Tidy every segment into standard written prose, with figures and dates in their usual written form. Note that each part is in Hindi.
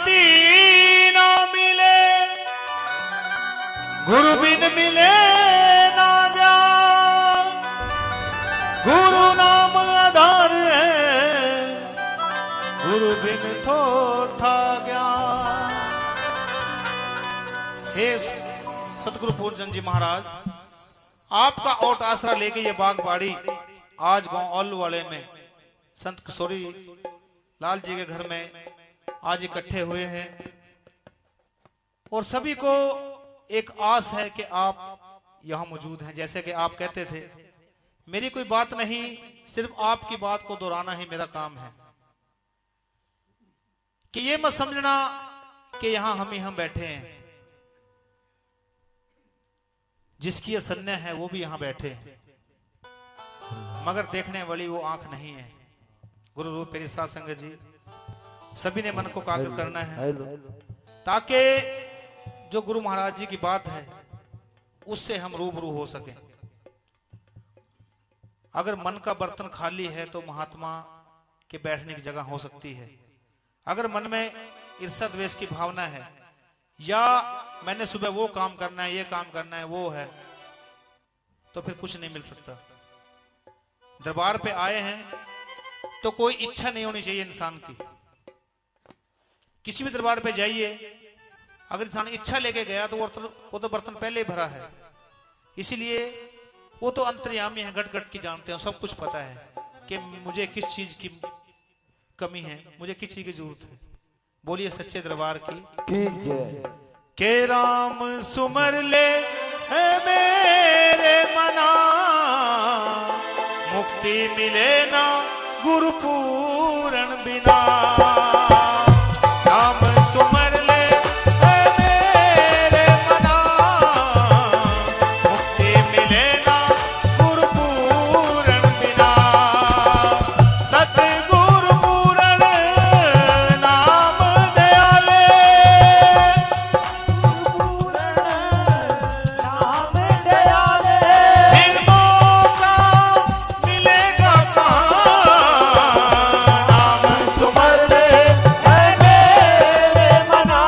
शक्ति ना मिले, गुरु बिन मिले ना ज्ञान। गुरु नाम आधार है, गुरु बिन थो था ज्ञान। हे सतगुरु पूर्णचंद जी महाराज, आपका ओट आसरा लेके ये बागबाड़ी आज गांव औलू वाले में संत किशोरी लाल जी के घर में आज इकट्ठे हुए हैं। और सभी को एक आस है कि आप यहां मौजूद हैं। जैसे कि आप कहते थे, मेरी कोई बात नहीं, सिर्फ आपकी बात को दोहराना ही मेरा काम है। कि ये मत समझना कि यहां हम बैठे हैं, जिसकी असन्या है वो भी यहां बैठे हैं, मगर देखने वाली वो आंख नहीं है। गुरु रूप मेरी साथ संगत जी, सभी ने मन को कागज करना है ताकि जो गुरु महाराज जी की बात है उससे हम रूबरू हो सके। अगर मन का बर्तन खाली है तो महात्मा के बैठने की जगह हो सकती है। अगर मन में ईर्ष्या द्वेष की भावना है, या मैंने सुबह वो काम करना है, ये काम करना है, वो है, तो फिर कुछ नहीं मिल सकता। दरबार पे आए हैं तो कोई इच्छा नहीं होनी चाहिए इंसान की। किसी भी दरबार पे जाइए, अगर इंसान इच्छा लेके गया तो वो तो बर्तन पहले ही भरा है। इसीलिए वो तो अंतर्यामी है, गट गट की जानते हैं, सब कुछ पता है कि मुझे किस चीज की कमी है, मुझे किस चीज की जरूरत है। बोलिए सच्चे दरबार की जय। के राम सुमर ले है मेरे मना, मुक्ति मिले ना गुरु पूरन बिना। राम सुमर ले है मेरे मना, मुक्ति मिले ना गुरु पूरन बिना। सतगुरु पूरन नाम दयाले, नाम दयाले। फिर मौका मिलेगा नाम सुमर ले है मेरे मना,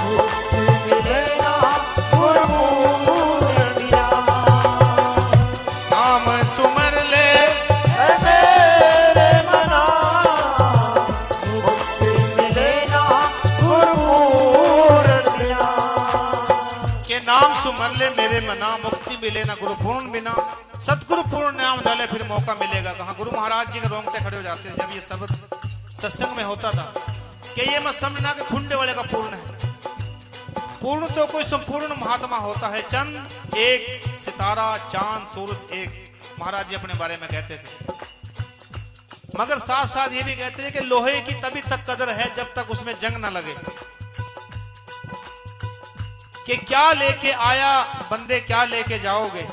मुक्ति मिलेगा गुरु पूरन बिना। नाम सुमर ले। है मेरे मना, मुक्ति मिलेगा गुरु पूरन बिना। के नाम सुमर ले मेरे मना, मुक्ति मिले ना गुरु पूर्ण बिना। सतगुरु पूर्ण नाम डाले फिर मौका मिलेगा। कहा गुरु महाराज जी के रोंगटे खड़े हो जाते थे जब ये शब्द सत्संग में होता था कि ये मत समझना कि खुंडे वाले का पूर्ण है। पूर्ण तो कोई संपूर्ण महात्मा होता है। चंद एक, सितारा, चांद, सूरज एक, महाराज जी अपने बारे में कहते थे। मगर साथ साथ ये भी कहते थे कि लोहे की तभी तक कदर है जब तक उसमें जंग ना लगे। कि क्या लेके आया बंदे, क्या लेके जाओगे।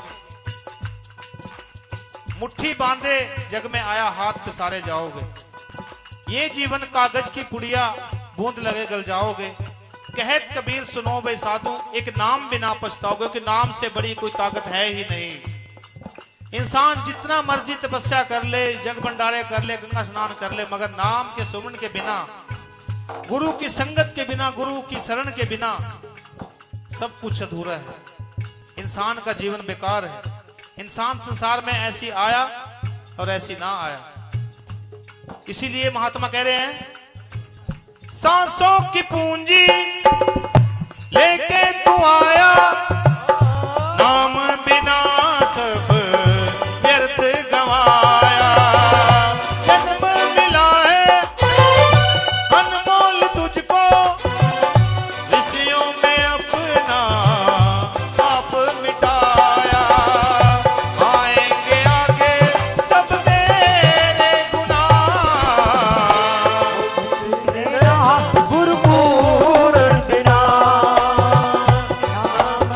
मुट्ठी बांधे जग में आया, हाथ पिसारे जाओगे। ये जीवन कागज की पुड़िया, बूंद लगे गल जाओगे। कहत कबीर सुनो बे साधु, एक नाम बिना पछताओगे। कि नाम से बड़ी कोई ताकत है ही नहीं। इंसान जितना मर्जी तपस्या कर ले, जग भंडारे कर ले, गंगा स्नान कर ले, मगर नाम के सुमन के बिना, गुरु की संगत के बिना, गुरु की शरण के बिना सब कुछ अधूरा है। इंसान का जीवन बेकार है। इंसान संसार में ऐसी आया और ऐसी ना आया। इसीलिए महात्मा कह रहे हैं, सांसों की पूंजी लेके तू आया, नाम बिना सब व्यर्थ गवाया। जन्म मिला है अनमोल तुझको, ऋषियों में अपना पाप मिटाया। आएंगे आगे सब तेरे गुनाह, गुरु पूरन बिना। नाम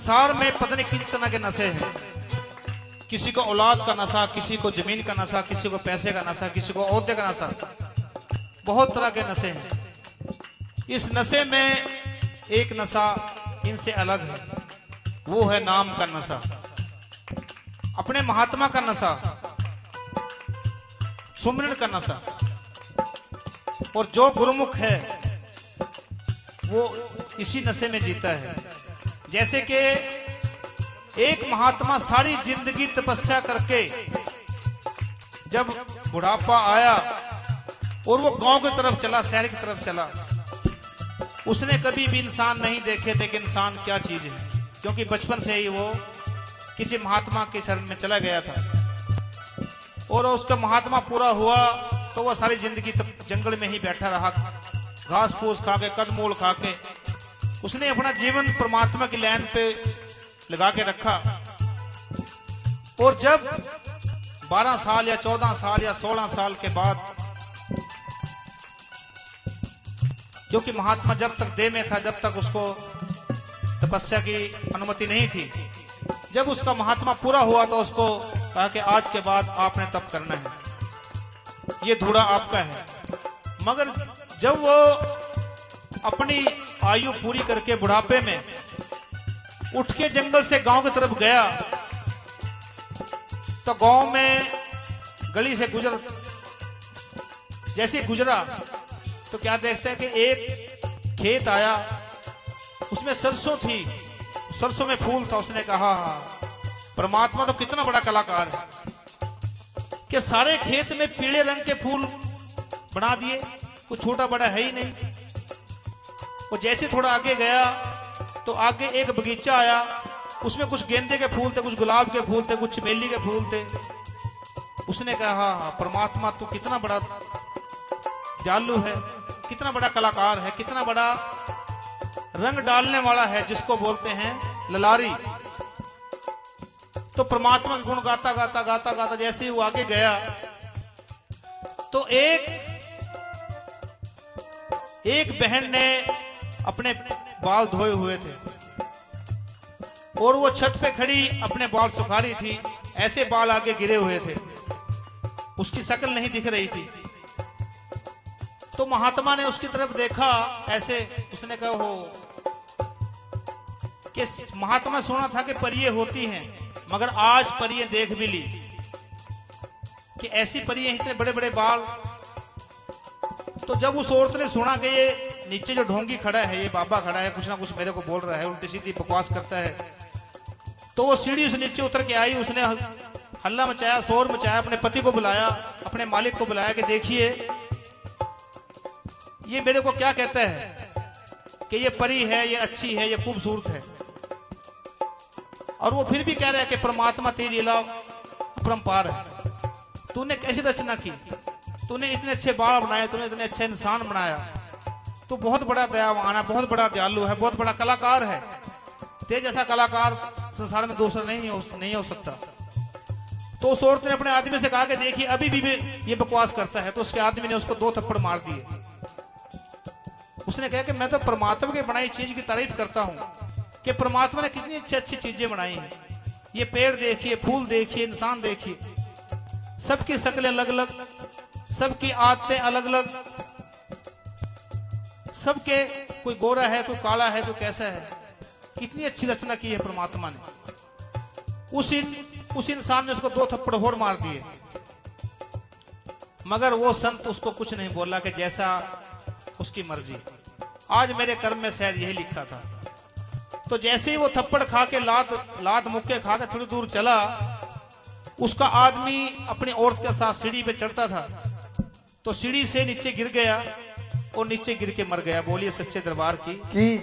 संसार में पता नहीं कितने तरह के नशे हैं। किसी को औलाद का नशा, किसी को जमीन का नशा, किसी को पैसे का नशा, किसी को ओहदे का नशा, बहुत तरह के नशे हैं। इस नशे में एक नशा इनसे अलग है, वो है नाम का नशा, अपने महात्मा का नशा, सुमरन का नशा। और जो गुरुमुख है वो इसी नशे में जीता है। जैसे कि एक महात्मा सारी जिंदगी तपस्या करके जब बुढ़ापा आया और वो गांव की तरफ चला, शहर की तरफ चला, उसने कभी भी इंसान नहीं देखे थे कि इंसान क्या चीज है, क्योंकि बचपन से ही वो किसी महात्मा के शरण में चला गया था। और उसका महात्मा पूरा हुआ तो वह सारी जिंदगी जंगल में ही बैठा रहा, घास फूस खा के, कंदमूल खा के। उसने अपना जीवन परमात्मा की लाइन पे लगा के रखा। और जब 12 साल या 14 साल या 16 साल के बाद, क्योंकि महात्मा जब तक देह में था, जब तक उसको तपस्या की अनुमति नहीं थी, जब उसका महात्मा पूरा हुआ तो उसको कहा कि आज के बाद आपने तप करना है, ये धूड़ा आपका है। मगर जब वो अपनी आयु पूरी करके बुढ़ापे में उठ के जंगल से गांव की तरफ गया, तो गांव में गली से जैसे गुजरा तो क्या देखते हैं कि एक खेत आया, उसमें सरसों थी, सरसों में फूल था। उसने कहा परमात्मा तो कितना बड़ा कलाकार है कि सारे खेत में पीले रंग के फूल बना दिए, कुछ छोटा बड़ा है ही नहीं। और जैसे थोड़ा आगे गया तो आगे एक बगीचा आया, उसमें कुछ गेंदे के फूल थे, कुछ गुलाब के फूल थे, कुछ चमेली के फूल थे। उसने कहा परमात्मा तू कितना बड़ा दयालु है, कितना बड़ा कलाकार है, कितना बड़ा रंग डालने वाला है, जिसको बोलते हैं ललारी। तो परमात्मा का गुण गाता गाता गाता गाता जैसे ही वो आगे गया तो एक बहन ने अपने बाल धोए हुए थे और वो छत पे खड़ी अपने बाल सुखा रही थी। ऐसे बाल आगे गिरे हुए थे, उसकी शक्ल नहीं दिख रही थी। तो महात्मा ने उसकी तरफ देखा ऐसे, उसने कहा हो कि महात्मा सुना था कि परियां होती हैं, मगर आज परियां देख भी ली कि ऐसी परियां, इतने बड़े बड़े बाल। तो जब उस औरत ने सुना कि ये नीचे जो ढोंगी खड़ा है, ये बाबा खड़ा है, कुछ ना कुछ मेरे को बोल रहा है, उल्टी सीधी बकवास करता है, तो वो सीढ़ी से नीचे उतर के आई। उसने हल्ला मचाया, शोर मचाया, अपने पति को बुलाया, अपने मालिक को बुलाया कि देखिए ये मेरे को क्या कहता है कि ये परी है, ये अच्छी है, ये खूबसूरत है। और वो फिर भी कह रहा है कि परमात्मा तेरी लीला अपरंपार है, तूने कैसी रचना की, तूने इतने अच्छे बाल बनाए, तूने इतने अच्छे इंसान बनाया, तू बहुत बड़ा दयावान है, बहुत बड़ा दयालु है, बहुत बड़ा कलाकार है। तेरे जैसा कलाकार संसार में दूसरा नहीं हो सकता। तो उस औरत ने अपने आदमी से कहा कि देखिए अभी भी ये बकवास करता है। तो उसके आदमी ने उसको 2 थप्पड़ मार दिए। उसने कहा कि मैं तो परमात्मा की बनाई चीज की तारीफ करता हूं कि परमात्मा ने कितनी अच्छी अच्छी चीजें बनाई हैं। ये पेड़ देखिए, फूल देखिए, इंसान देखिए, सबकी शक्लें अलग अलग, सबकी आदतें अलग अलग, सबके कोई गोरा है, कोई काला है, कोई कैसा है। कितनी अच्छी रचना की है परमात्मा ने। उस इंसान ने उसको 2 थप्पड़ और मार दिए, मगर वो संत उसको कुछ नहीं बोला कि जैसा उसकी मर्जी। आज मेरे कर्म में शायद यही लिखा था। तो जैसे ही वो थप्पड़ खा के लात मुक्के खा के थोड़ी दूर चला, उसका आदमी अपनी औरत के साथ सीढ़ी पे चढ़ता था, तो सीढ़ी से नीचे गिर गया और नीचे गिर के मर गया। बोलिए सच्चे दरबार की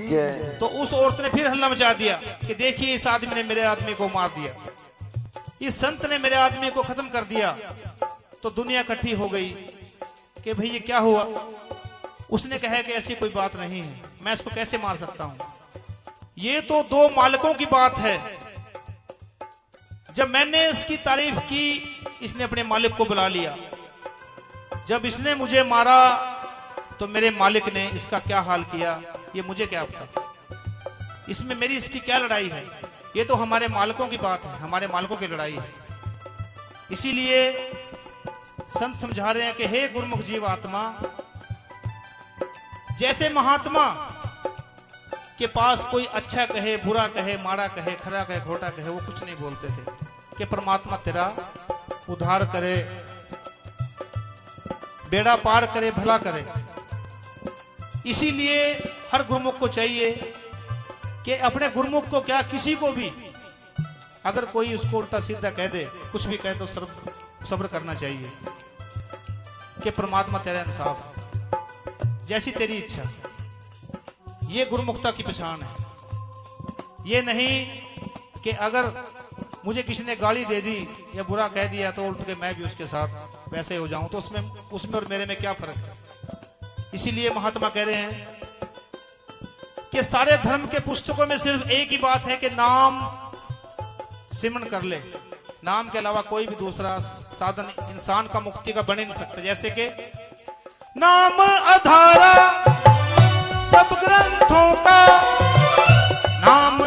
जय। तो उस औरत ने फिर हल्ला मचा दिया कि देखिए इस आदमी ने मेरे आदमी को मार दिया, इस संत ने मेरे आदमी को खत्म कर दिया। तो दुनिया इकट्ठी हो गई कि भाई ये क्या हुआ। उसने कहा कि ऐसी कोई बात नहीं है, मैं इसको कैसे मार सकता हूं। ये तो 2 मालिकों की बात है। जब मैंने इसकी तारीफ की, इसने अपने मालिक को बुला लिया। जब इसने मुझे मारा तो मेरे मालिक ने इसका क्या हाल किया, ये मुझे क्या पता। इसमें मेरी इसकी क्या लड़ाई है। ये तो हमारे मालिकों की बात है, हमारे मालिकों की लड़ाई है। इसीलिए संत समझा रहे हैं कि हे गुरुमुख जीव आत्मा, जैसे महात्मा के पास कोई अच्छा कहे, बुरा कहे, माड़ा कहे, खरा कहे, खोटा कहे, वो कुछ नहीं बोलते थे कि परमात्मा तेरा उद्धार करे, बेड़ा पार करे, भला करे। इसीलिए हर गुरुमुख को चाहिए कि अपने गुरुमुख को क्या, किसी को भी अगर कोई उसको उल्टा सीधा कह दे, कुछ भी कहे, तो सब्र करना चाहिए कि परमात्मा तेरा इंसाफ, जैसी तेरी इच्छा। ये गुरुमुखता की पहचान है। ये नहीं कि अगर मुझे किसी ने गाली दे दी या बुरा कह दिया तो उल्ट के मैं भी उसके साथ वैसे हो जाऊं, तो उसमें और मेरे में क्या फर्क है। इसीलिए महात्मा कह रहे हैं कि सारे धर्म के पुस्तकों में सिर्फ एक ही बात है कि नाम सिमरन कर ले। नाम के अलावा कोई भी दूसरा साधन इंसान का मुक्ति का बन ही नहीं सकता। जैसे कि नाम आधारा सब ग्रंथों का, नाम